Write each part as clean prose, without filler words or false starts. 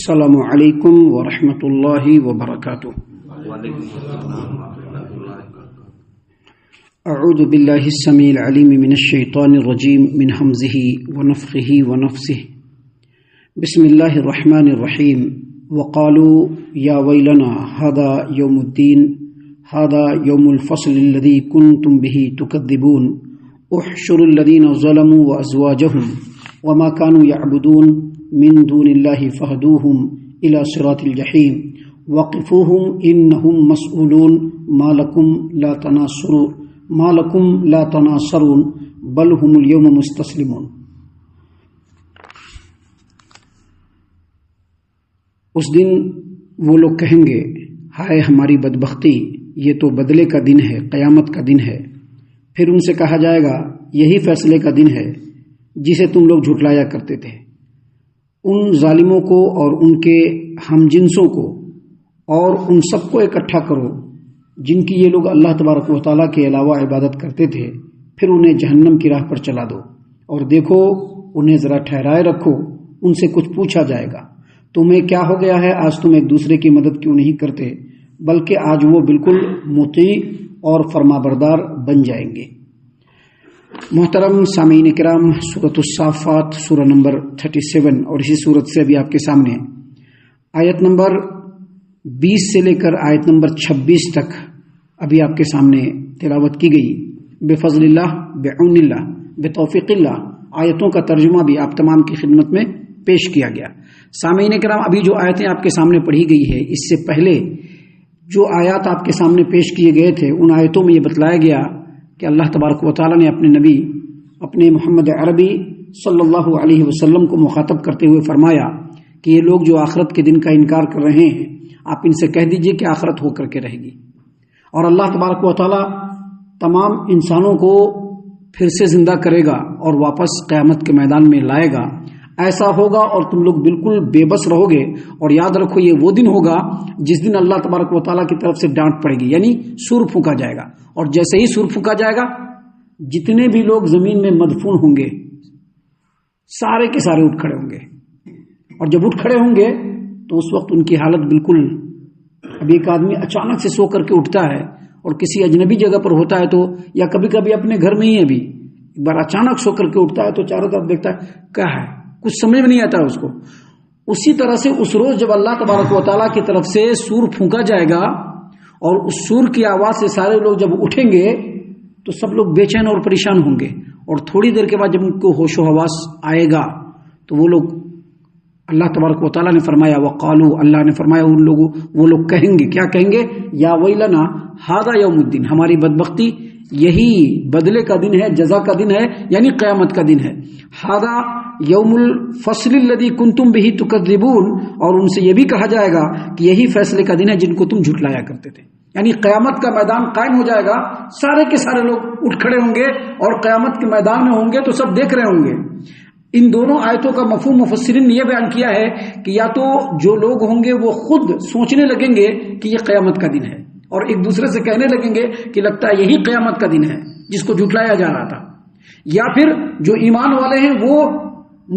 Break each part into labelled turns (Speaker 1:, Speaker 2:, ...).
Speaker 1: السلام علیکم ورحمۃ اللہ وبرکاتہ۔ اعوذ باللہ السمیع العلیم من الشیطان الرجیم من حمزہ ونفخہ ونفثہ۔ بسم اللہ الرحمن الرحیم۔ وقالوا یا ویلنا ھذا یوم الدین ھذا یوم الفصل الذی کنتم بہ تکذبون احشروا الذین ظلموا وازواجہم وما كانوا يعبدون من دون الله فهدوهم إلى صراط الجحيم وقفوهم إنهم مسؤولون ما لكم لا تناصرون بل هم اليوم مستسلمون۔ اس دن وہ لوگ کہیں گے ہائے ہماری بدبختی، یہ تو بدلے کا دن ہے، قیامت کا دن ہے۔ پھر ان سے کہا جائے گا یہی فیصلے کا دن ہے جسے تم لوگ جھٹلایا کرتے تھے۔ ان ظالموں کو اور ان کے ہم جنسوں کو اور ان سب کو اکٹھا کرو جن کی یہ لوگ اللہ تبارک و تعالیٰ کے علاوہ عبادت کرتے تھے، پھر انہیں جہنم کی راہ پر چلا دو اور دیکھو انہیں ذرا ٹھہرائے رکھو، ان سے کچھ پوچھا جائے گا تمہیں کیا ہو گیا ہے، آج تم ایک دوسرے کی مدد کیوں نہیں کرتے، بلکہ آج وہ بالکل مطیع اور فرمانبردار بن جائیں گے۔ محترم سامعین کرام، سورۃ الصافات سورہ نمبر 37 اور اسی سورت سے ابھی آپ کے سامنے آیت نمبر 20 سے لے کر آیت نمبر 26 تک ابھی آپ کے سامنے تلاوت کی گئی۔ بفضل اللہ، بعون اللہ، بتوفیق اللہ آیتوں کا ترجمہ بھی آپ تمام کی خدمت میں پیش کیا گیا۔ سامعین کرام، ابھی جو آیتیں آپ کے سامنے پڑھی گئی ہے، اس سے پہلے جو آیات آپ کے سامنے پیش کیے گئے تھے، ان آیتوں میں یہ بتلایا گیا کہ اللہ تبارک و تعالیٰ نے اپنے نبی اپنے محمد عربی صلی اللہ علیہ وسلم کو مخاطب کرتے ہوئے فرمایا کہ یہ لوگ جو آخرت کے دن کا انکار کر رہے ہیں، آپ ان سے کہہ دیجئے کہ آخرت ہو کر کے رہے گی، اور اللہ تبارک و تعالیٰ تمام انسانوں کو پھر سے زندہ کرے گا اور واپس قیامت کے میدان میں لائے گا۔ ایسا ہوگا اور تم لوگ بالکل بے بس رہو گے، اور یاد رکھو یہ وہ دن ہوگا جس دن اللہ تبارک و تعالیٰ کی طرف سے ڈانٹ پڑے گی، یعنی سور پھونکا جائے گا، اور جیسے ہی سور پھونکا جائے گا جتنے بھی لوگ زمین میں مدفون ہوں گے سارے کے سارے اٹھ کھڑے ہوں گے، اور جب اٹھ کھڑے ہوں گے تو اس وقت ان کی حالت بالکل، اب ایک آدمی اچانک سے سو کر کے اٹھتا ہے اور کسی اجنبی جگہ پر ہوتا ہے تو، یا کبھی کبھی اپنے گھر میں ہی ابھی ایک بار اچانک سو کر کے اٹھتا ہے تو چاروں طرف دیکھتا ہے کیا ہے، کچھ سمجھ میں نہیں آتا ہے اس کو۔ اسی طرح سے اس روز جب اللہ تبارک و تعالیٰ کی طرف سے سور پھونکا جائے گا اور اس سور کی آواز سے سارے لوگ جب اٹھیں گے تو سب لوگ بے چین اور پریشان ہوں گے، اور تھوڑی دیر کے بعد جب ان کو ہوش و حواس آئے گا تو وہ اللہ تبارک و تعالیٰ نے فرمایا وقالو، اللہ نے فرمایا وہ لوگ کہیں گے، کیا کہیں گے، یا ویلنا ھذا یوم الدین، ہماری بدبختی، یہی بدلے کا دن ہے، جزا کا دن ہے، یعنی قیامت کا دن ہے۔ ھذا یوم الفصل الذی کنتم بہ تکذبون، اور ان سے یہ بھی کہا جائے گا کہ یہی فیصلے کا دن ہے جن کو تم جھٹلایا کرتے تھے، یعنی قیامت کا میدان قائم ہو جائے گا، سارے کے سارے لوگ اٹھ کھڑے ہوں گے اور قیامت کے میدان میں ہوں گے تو سب دیکھ رہے ہوں گے۔ ان دونوں آیتوں کا مفہوم مفسرین نے یہ بیان کیا ہے کہ یا تو جو لوگ ہوں گے وہ خود سوچنے لگیں گے کہ یہ قیامت کا دن ہے، اور ایک دوسرے سے کہنے لگیں گے کہ لگتا ہے یہی قیامت کا دن ہے جس کو جھٹلایا جا رہا تھا، یا پھر جو ایمان والے ہیں وہ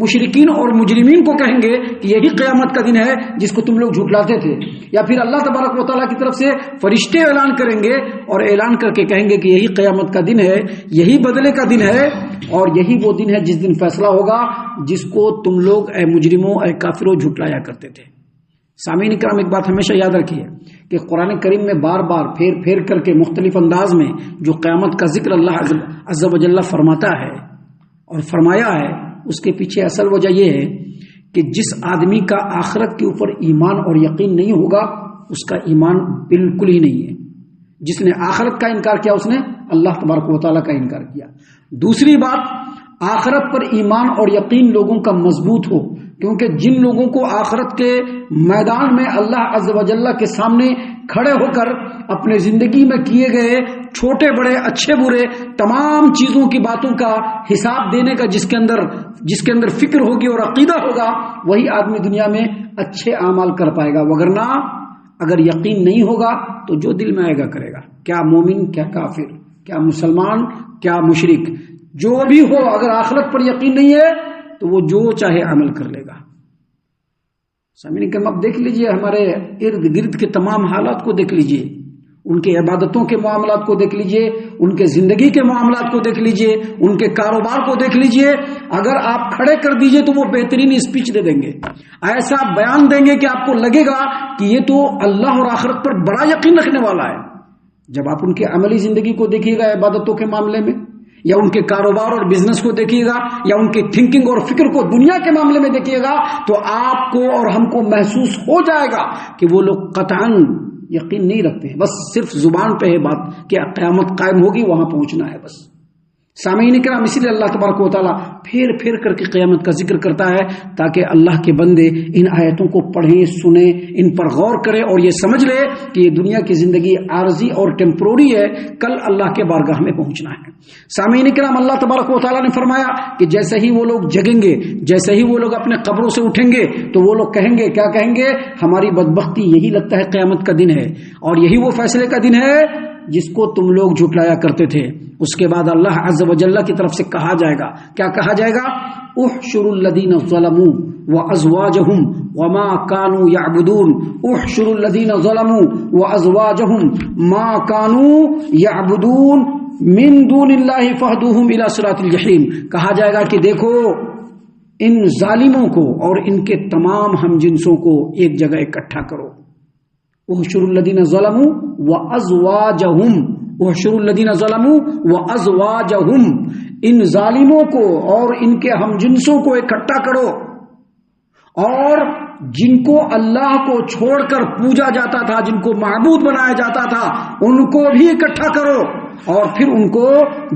Speaker 1: مشرکین اور مجرمین کو کہیں گے کہ یہی قیامت کا دن ہے جس کو تم لوگ جھٹلاتے تھے، یا پھر اللہ تبارک و تعالیٰ کی طرف سے فرشتے اعلان کریں گے اور اعلان کر کے کہیں گے کہ یہی قیامت کا دن ہے، یہی بدلے کا دن ہے، اور یہی وہ دن ہے جس دن فیصلہ ہوگا جس کو تم لوگ اے مجرموں، اے کافروں جھٹلایا کرتے تھے۔ سامعین کرام، ایک بات ہمیشہ یاد رکھیے کہ قرآن کریم میں بار بار پھیر پھیر کر کے مختلف انداز میں جو قیامت کا ذکر اللہ عز و جل فرماتا ہے اور فرمایا ہے، اس کے پیچھے اصل وجہ یہ ہے کہ جس آدمی کا آخرت کے اوپر ایمان اور یقین نہیں ہوگا اس کا ایمان بالکل ہی نہیں ہے۔ جس نے آخرت کا انکار کیا اس نے اللہ تبارک و تعالیٰ کا انکار کیا۔ دوسری بات، آخرت پر ایمان اور یقین لوگوں کا مضبوط ہو، کیونکہ جن لوگوں کو آخرت کے میدان میں اللہ عز و جل کے سامنے کھڑے ہو کر اپنے زندگی میں کیے گئے چھوٹے بڑے اچھے برے تمام چیزوں کی باتوں کا حساب دینے کا جس کے اندر فکر ہوگی اور عقیدہ ہوگا، وہی آدمی دنیا میں اچھے اعمال کر پائے گا، وگرنہ اگر یقین نہیں ہوگا تو جو دل میں آئے گا کرے گا، کیا مومن، کیا کافر، کیا مسلمان، کیا مشرک، جو بھی ہو، اگر آخرت پر یقین نہیں ہے تو وہ جو چاہے عمل کر لے گا۔ سامعین کرام اب دیکھ لیجئے ہمارے ارد گرد کے تمام حالات کو دیکھ لیجئے، ان کے عبادتوں کے معاملات کو دیکھ لیجئے، ان کے زندگی کے معاملات کو دیکھ لیجئے، ان کے کاروبار کو دیکھ لیجئے. اگر آپ کھڑے کر دیجئے تو وہ بہترین اسپیچ دے دیں گے، ایسا بیان دیں گے کہ آپ کو لگے گا کہ یہ تو اللہ اور آخرت پر بڑا یقین رکھنے والا ہے. جب آپ ان کی عملی زندگی کو دیکھیے گا عبادتوں کے معاملے میں، یا ان کے کاروبار اور بزنس کو دیکھیے گا، یا ان کی تھنکنگ اور فکر کو دنیا کے معاملے میں دیکھیے گا، تو آپ کو اور ہم کو محسوس ہو جائے گا کہ وہ لوگ قطعاً یقین نہیں رکھتے ہیں، بس صرف زبان پہ ہے بات کہ قیامت قائم ہوگی، وہاں پہنچنا ہے بس. سامعین کرام، اسی لیے اللہ تبارک و تعالیٰ پھر پھر کر کے قیامت کا ذکر کرتا ہے تاکہ اللہ کے بندے ان آیتوں کو پڑھیں، سنیں، ان پر غور کریں اور یہ سمجھ لے کہ یہ دنیا کی زندگی عارضی اور ٹیمپروری ہے، کل اللہ کے بارگاہ میں پہنچنا ہے. سامعین کرام، اللہ تبارک و تعالیٰ نے فرمایا کہ جیسے ہی وہ لوگ جگیں گے، جیسے ہی وہ لوگ اپنے قبروں سے اٹھیں گے تو وہ لوگ کہیں گے، کیا کہیں گے؟ ہماری بدبختی یہی لگتا ہے قیامت کا دن ہے، اور یہی وہ فیصلے کا دن ہے جس کو تم لوگ جھٹلایا کرتے تھے. اس کے بعد اللہ عز و جل کی طرف سے کہا جائے گا، کیا کہا جائے گا؟ احشروا الذین ظلموا وازواجہم وما كانوا يعبدون. احشروا الذین ظلموا وازواجہم ما كانوا يعبدون من دون اللہ فاہدوہم الى صراط الجحیم. کہا جائے گا کہ دیکھو ان ظالموں کو اور ان کے تمام ہم جنسوں کو ایک جگہ اکٹھا کرو. احشروا الذین ظلموا وازواجہم، احشروا الذین ظلموا وازواجہم، ان ظالموں کو اور ان کے ہم جنسوں کو اکٹھا کرو، اور جن کو اللہ کو چھوڑ کر پوجا جاتا تھا، جن کو معبود بنایا جاتا تھا، ان کو بھی اکٹھا کرو اور پھر ان کو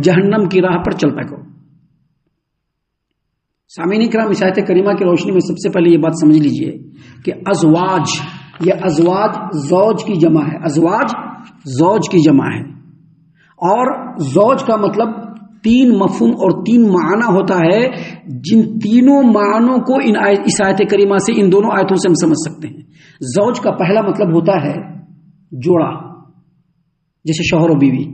Speaker 1: جہنم کی راہ پر چلتا کرو. سامعین کرام، اس آیت کریمہ کی روشنی میں سب سے پہلے یہ بات سمجھ لیجئے کہ ازواج، یہ ازواج زوج کی جمع ہے، ازواج زوج کی جمع ہے، اور زوج کا مطلب تین مفہوم اور تین معنی ہوتا ہے. جن تینوں معنوں کو اس آیت کریمہ سے، ان دونوں آیتوں سے ہم سمجھ سکتے ہیں. زوج کا پہلا مطلب ہوتا ہے جوڑا، جیسے شوہر و بیوی.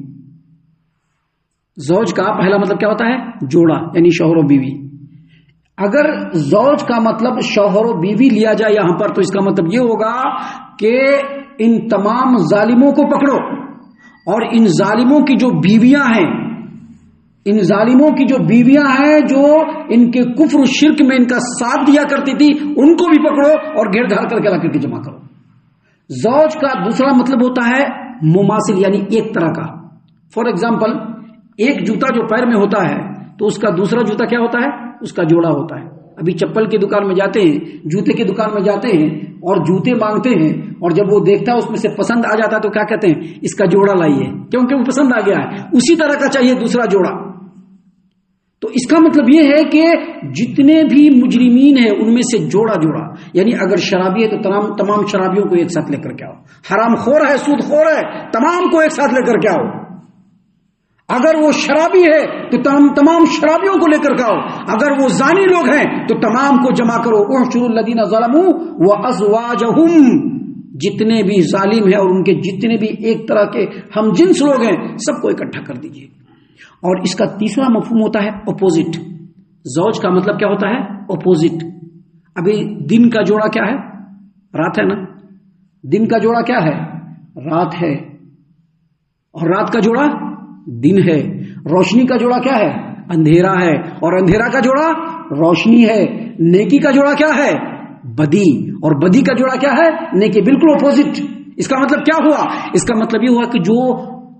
Speaker 1: زوج کا پہلا مطلب کیا ہوتا ہے؟ جوڑا، یعنی شوہر و بیوی. اگر زوج کا مطلب شوہر و بیوی لیا جائے یہاں پر تو اس کا مطلب یہ ہوگا کہ ان تمام ظالموں کو پکڑو اور ان ظالموں کی جو بیویاں ہیں، ان ظالموں کی جو بیویاں ہیں جو ان کے کفر و شرک میں ان کا ساتھ دیا کرتی تھی، ان کو بھی پکڑو اور گھیر گھار کر کے لا کر کے جمع کرو. زوج کا دوسرا مطلب ہوتا ہے مماثل، یعنی ایک طرح کا. فار ایگزامپل، ایک جوتا جو پیر میں ہوتا ہے تو اس کا دوسرا جوتا کیا ہوتا ہے؟ اس کا جوڑا ہوتا ہے. ابھی چپل کی دکان میں جاتے ہیں، جوتے کی دکان میں جاتے ہیں اور جوتے مانگتے ہیں، اور جب وہ دیکھتا ہے اس میں سے پسند آ جاتا ہے تو کیا کہتے ہیں؟ اس کا جوڑا لائیے، کیونکہ وہ پسند آ گیا ہے. اسی طرح کا چاہیے دوسرا جوڑا. تو اس کا مطلب یہ ہے کہ جتنے بھی مجرمین ہیں ان میں سے جوڑا جوڑا، یعنی اگر شرابی ہے تو تمام شرابیوں کو ایک ساتھ لے کر کے آؤ. حرام خور ہے، سود خور ہے، تمام کو ایک ساتھ لے کر کے آؤ. اگر وہ شرابی ہے تو تمام شرابیوں کو لے کر کے آؤ. اگر وہ زانی لوگ ہیں تو تمام کو جمع کرو. احشروا الذین ظلموا وازواجہم، جتنے بھی ظالم ہیں اور ان کے جتنے بھی ایک طرح کے ہم جنس لوگ ہیں سب کو اکٹھا کر دیجیے. اور اس کا تیسرا مفہوم ہوتا ہے اپوزٹ. زوج کا مطلب کیا ہوتا ہے؟ اپوزٹ. ابھی دن کا جوڑا کیا ہے؟ رات ہے نا. دن کا جوڑا کیا ہے؟ رات ہے. اور رات کا جوڑا دن ہے. روشنی کا جوڑا کیا ہے؟ اندھیرا ہے. اور اندھیرا کا جوڑا روشنی ہے. نیکی کا جوڑا کیا ہے؟ بدی. اور بدی کا جوڑا کیا ہے؟ نیکی. بالکل اپوزٹ. اس کا مطلب کیا ہوا؟ اس کا مطلب یہ ہوا کہ جو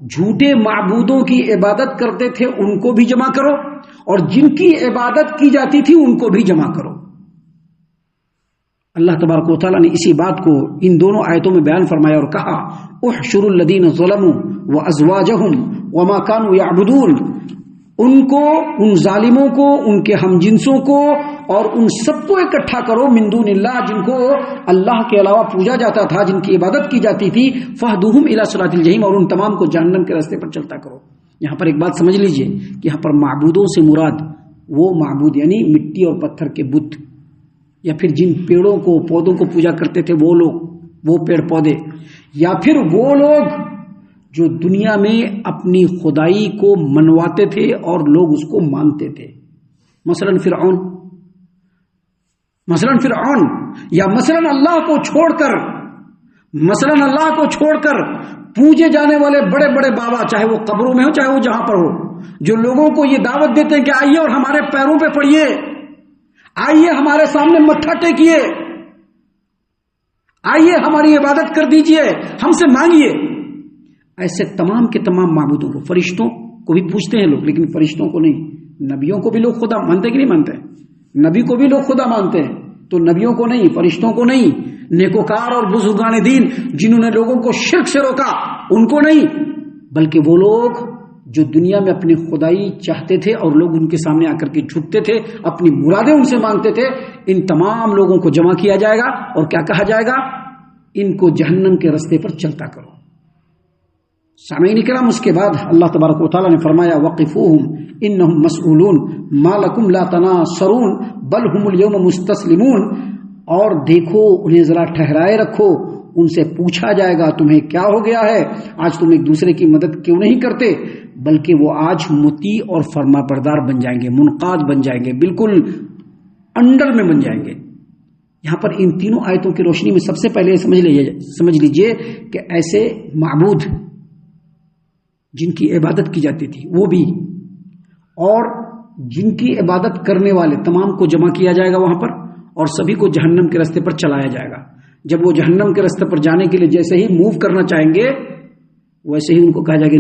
Speaker 1: جھوٹے معبودوں کی عبادت کرتے تھے ان کو بھی جمع کرو، اور جن کی عبادت کی جاتی تھی ان کو بھی جمع کرو. اللہ تبارک و تعالیٰ نے اسی بات کو ان دونوں آیتوں میں بیان فرمایا اور کہا احشروا الذین ظلموا وازواجہم وما كانوا يعبدون. ان کو، ان ظالموں کو، ان کے ہم جنسوں کو اور ان سب کو اکٹھا کرو من دون اللہ، جن کو اللہ کے علاوہ پوجا جاتا تھا، جن کی عبادت کی جاتی تھی. فاہدوہم الی صراط الجحیم، اور ان تمام کو جہنم کے راستے پر چلتا کرو. یہاں پر ایک بات سمجھ لیجئے کہ یہاں پر معبودوں سے مراد وہ معبود یعنی مٹی اور پتھر کے بت، یا پھر جن پیڑوں کو پودوں کو پوجا کرتے تھے وہ لوگ، وہ پیڑ پودے، یا پھر وہ لوگ جو دنیا میں اپنی خدائی کو منواتے تھے اور لوگ اس کو مانتے تھے. مثلا فرعون، مثلا فرعون، یا مثلا اللہ کو چھوڑ کر پوجے جانے والے بڑے بڑے بابا، چاہے وہ قبروں میں ہو چاہے وہ جہاں پر ہو، جو لوگوں کو یہ دعوت دیتے ہیں کہ آئیے اور ہمارے پیروں پہ پڑیے، آئیے ہمارے سامنے متھا ٹیکیے، آئیے ہماری عبادت کر دیجئے، ہم سے مانگیے. ایسے تمام کے تمام معبودوں کو، فرشتوں کو بھی پوچھتے ہیں لوگ، لیکن فرشتوں کو نہیں. نبیوں کو بھی لوگ خدا مانتے کہ نہیں مانتے؟ نبی کو بھی لوگ خدا مانتے ہیں، تو نبیوں کو نہیں، فرشتوں کو نہیں، نیکوکار اور بزرگان دین جنہوں نے لوگوں کو شرک سے روکا ان کو نہیں، بلکہ وہ لوگ جو دنیا میں اپنی خدائی چاہتے تھے اور لوگ ان کے سامنے آ کر کے جھکتے تھے، اپنی مرادیں ان سے مانگتے تھے. ان تمام لوگوں کو جمع کیا جائے گا اور کیا کہا جائے گا؟ ان کو جہنم کے رستے پر چلتا کرو. سامعین کرام، اس کے بعد اللہ تبارک و تعالیٰ نے فرمایا وقفوہم انہم مسئولون ما لکم لا تناصرون بل ہم اليوم مستسلمون. اور دیکھو، انہیں ذرا ٹھہرائے رکھو، ان سے پوچھا جائے گا تمہیں کیا ہو گیا ہے، آج تم ایک دوسرے کی مدد کیوں نہیں کرتے؟ بلکہ وہ آج مطیع اور فرما بردار بن جائیں گے، منقاد بن جائیں گے، بالکل انڈر میں بن جائیں گے. یہاں پر ان تینوں آیتوں کی روشنی میں سب سے پہلے سمجھ لیجئے کہ ایسے معبود جن کی عبادت کی جاتی تھی وہ بھی، اور جن کی عبادت کرنے والے تمام کو جمع کیا جائے گا وہاں پر، اور سبھی کو جہنم کے راستے پر چلایا جائے گا. جب وہ جہنم کے راستے پر جانے کے لیے جیسے ہی موو کرنا چاہیں گے، ویسے ہی ان کو کہا جائے گا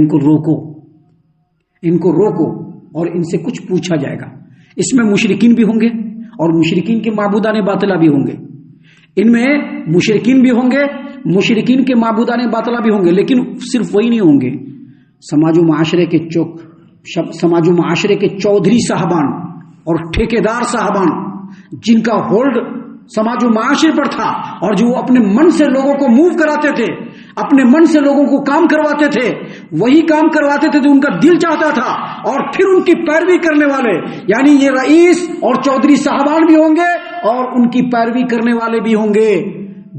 Speaker 1: ان کو روکو اور ان سے کچھ پوچھا جائے گا. اس میں مشرکین بھی ہوں گے اور مشرکین کے معبودان باطلہ بھی ہوں گے. ان میں مشرکین بھی ہوں گے، مشرکین کے معبودان باطلہ بھی ہوں گے، لیکن صرف وہی نہیں ہوں گے. سماج و معاشرے کے چودھری صاحبان اور ٹھیکیدار صاحبان جن کا ہولڈ سماج و معاشرے پر تھا، اور جو اپنے من سے لوگوں کو موو کراتے تھے، اپنے من سے لوگوں کو کام کرواتے تھے، وہی کام کرواتے تھے جو ان کا دل چاہتا تھا، اور پھر ان کی پیروی کرنے والے، یعنی یہ رئیس اور چودھری صاحبان بھی ہوں گے اور ان کی پیروی کرنے والے بھی ہوں گے.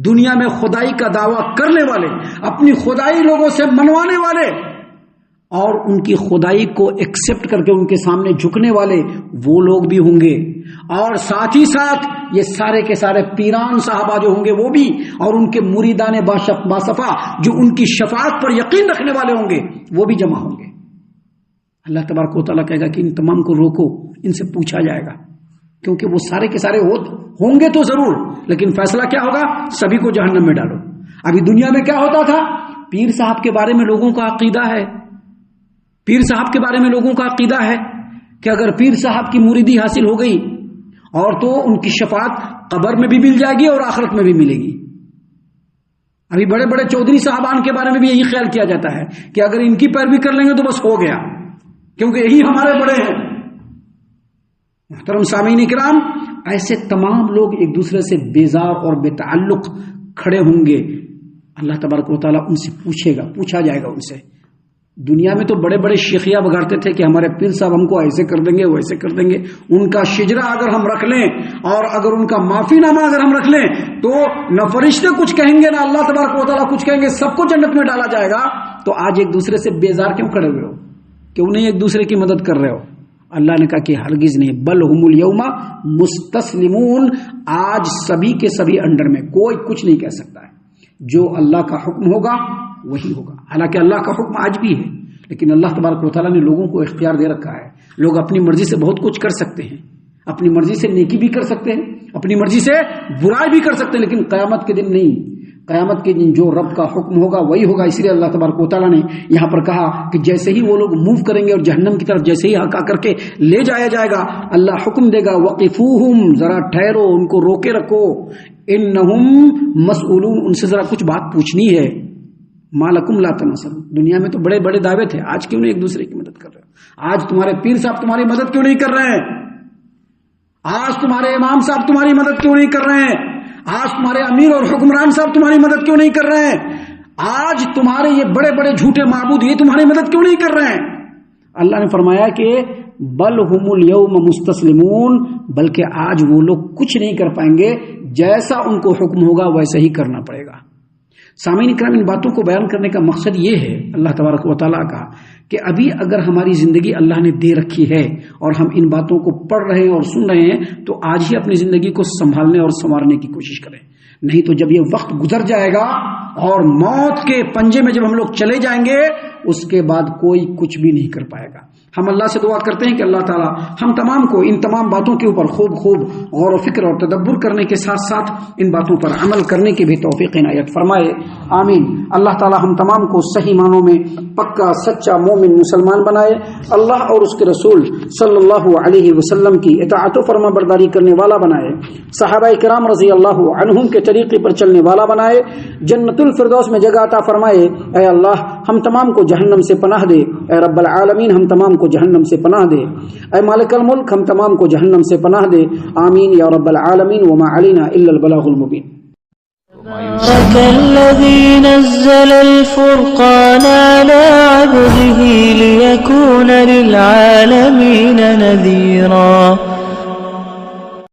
Speaker 1: دنیا میں خدائی کا دعویٰ کرنے والے، اپنی خدائی لوگوں سے منوانے والے اور ان کی خدائی کو ایکسپٹ کر کے ان کے سامنے جھکنے والے وہ لوگ بھی ہوں گے. اور ساتھ ہی ساتھ یہ سارے کے سارے پیران صحابہ جو ہوں گے وہ بھی، اور ان کے مریدان باصفا جو ان کی شفاعت پر یقین رکھنے والے ہوں گے وہ بھی جمع ہوں گے. اللہ تبارک و تعالیٰ کہے گا کہ ان تمام کو روکو، ان سے پوچھا جائے گا، کیونکہ وہ سارے کے سارے ہوں گے تو ضرور، لیکن فیصلہ کیا ہوگا؟ سبھی کو جہنم میں ڈالو. ابھی دنیا میں کیا ہوتا تھا؟ پیر صاحب کے بارے میں لوگوں کا عقیدہ ہے، پیر صاحب کے بارے میں لوگوں کا عقیدہ ہے کہ اگر پیر صاحب کی مریدی حاصل ہو گئی اور تو ان کی شفاعت قبر میں بھی مل جائے گی اور آخرت میں بھی ملے گی. ابھی بڑے بڑے چودھری صاحبان کے بارے میں بھی یہی خیال کیا جاتا ہے کہ اگر ان کی پیروی کر لیں گے تو بس ہو گیا، کیونکہ یہی ہمارے بڑے ہیں. محترم سامعین کرام، ایسے تمام لوگ ایک دوسرے سے بیزار اور بے تعلق کھڑے ہوں گے. اللہ تبارک و تعالیٰ ان سے پوچھا جائے گا ان سے. دنیا میں تو بڑے بڑے شیخیاں بگاڑتے تھے کہ ہمارے پیر صاحب ہم کو ایسے کر دیں گے ویسے کر دیں گے. ان کا شجرا اگر ہم رکھ لیں اور اگر ان کا معافی نامہ اگر ہم رکھ لیں تو نہ فرشتے کچھ کہیں گے نہ اللہ تبارک و تعالیٰ کچھ کہیں گے، سب کو جنت میں ڈالا جائے گا. تو آج ایک دوسرے سے بیزار کیوں کھڑے ہوئے ہو؟ کیوں نہیں ایک دوسرے کی مدد کر رہے ہو؟ اللہ نے کہا کہ ہرگز نہیں، بل ہم الیوم مستسلمون. آج سبھی کے سبھی انڈر میں، کوئی کچھ نہیں کہہ سکتا ہے. جو اللہ کا حکم ہوگا وہی ہوگا. حالانکہ اللہ کا حکم آج بھی ہے، لیکن اللہ تبارک و تعالیٰ نے لوگوں کو اختیار دے رکھا ہے. لوگ اپنی مرضی سے بہت کچھ کر سکتے ہیں، اپنی مرضی سے نیکی بھی کر سکتے ہیں، اپنی مرضی سے برائی بھی کر سکتے ہیں، لیکن قیامت کے دن نہیں. قیامت کے دن جو رب کا حکم ہوگا وہی ہوگا. اس لیے اللہ تبارک و تعالیٰ نے یہاں پر کہا کہ جیسے ہی وہ لوگ موو کریں گے اور جہنم کی طرف جیسے ہی ہکا کر کے لے جایا جائے گا، اللہ حکم دے گا وقفوہم، ذرا ٹھہرو، ان کو روکے رکھو، انہم مسئولون، ان سے ذرا کچھ بات پوچھنی ہے. ما لکم لا تناصرون. دنیا میں تو بڑے بڑے دعوے تھے، آج کیوں نہیں ایک دوسرے کی مدد کر رہے ہو؟ آج تمہارے پیر صاحب تمہاری مدد کیوں نہیں کر رہے ہیں؟ آج تمہارے امام صاحب تمہاری مدد کیوں نہیں کر رہے ہیں؟ آج تمہارے امیر اور حکمران صاحب تمہاری مدد کیوں نہیں کر رہے ہیں؟ آج تمہارے یہ بڑے بڑے جھوٹے معبود یہ تمہاری مدد کیوں نہیں کر رہے ہیں؟ اللہ نے فرمایا کہ بل ہم الیوم مستسلمون، بلکہ آج وہ لوگ کچھ نہیں کر پائیں گے، جیسا ان کو حکم ہوگا ویسا ہی کرنا پڑے گا. سامعین کرام، ان باتوں کو بیان کرنے کا مقصد یہ ہے اللہ تبارک و تعالیٰ کا کہ ابھی اگر ہماری زندگی اللہ نے دے رکھی ہے اور ہم ان باتوں کو پڑھ رہے ہیں اور سن رہے ہیں تو آج ہی اپنی زندگی کو سنبھالنے اور سنوارنے کی کوشش کریں، نہیں تو جب یہ وقت گزر جائے گا اور موت کے پنجے میں جب ہم لوگ چلے جائیں گے اس کے بعد کوئی کچھ بھی نہیں کر پائے گا۔ ہم اللہ سے دعا کرتے ہیں کہ اللہ تعالی ہم تمام کو ان تمام باتوں کے اوپر خوب غور و فکر اور تدبر کرنے کے ساتھ ساتھ ان باتوں پر عمل کرنے کی بھی توفیق عنایت فرمائے، آمین۔ اللہ تعالی ہم تمام کو صحیح معنوں میں پکا سچا مومن مسلمان بنائے، اللہ اور اس کے رسول صلی اللہ علیہ وسلم کی اطاعت و فرما برداری کرنے والا بنائے، صحابہ کرام رضی اللہ عنہم کے طریقے پر چلنے والا بنائے، جنت الفردوس میں جگہ عطا فرمائے۔ اے اللہ ہم تمام کو جہنم سے پناہ دے، اے رب العالمین ہم تمام کو جہنم سے پناہ دے، اے مالک الملک ہم تمام کو جہنم سے پناہ دے، آمین یا رب العالمین۔ وما علینا الا البلاغ المبین۔
Speaker 2: الذي نزل الفرقان على عبده ليكون للعالمين نذيرا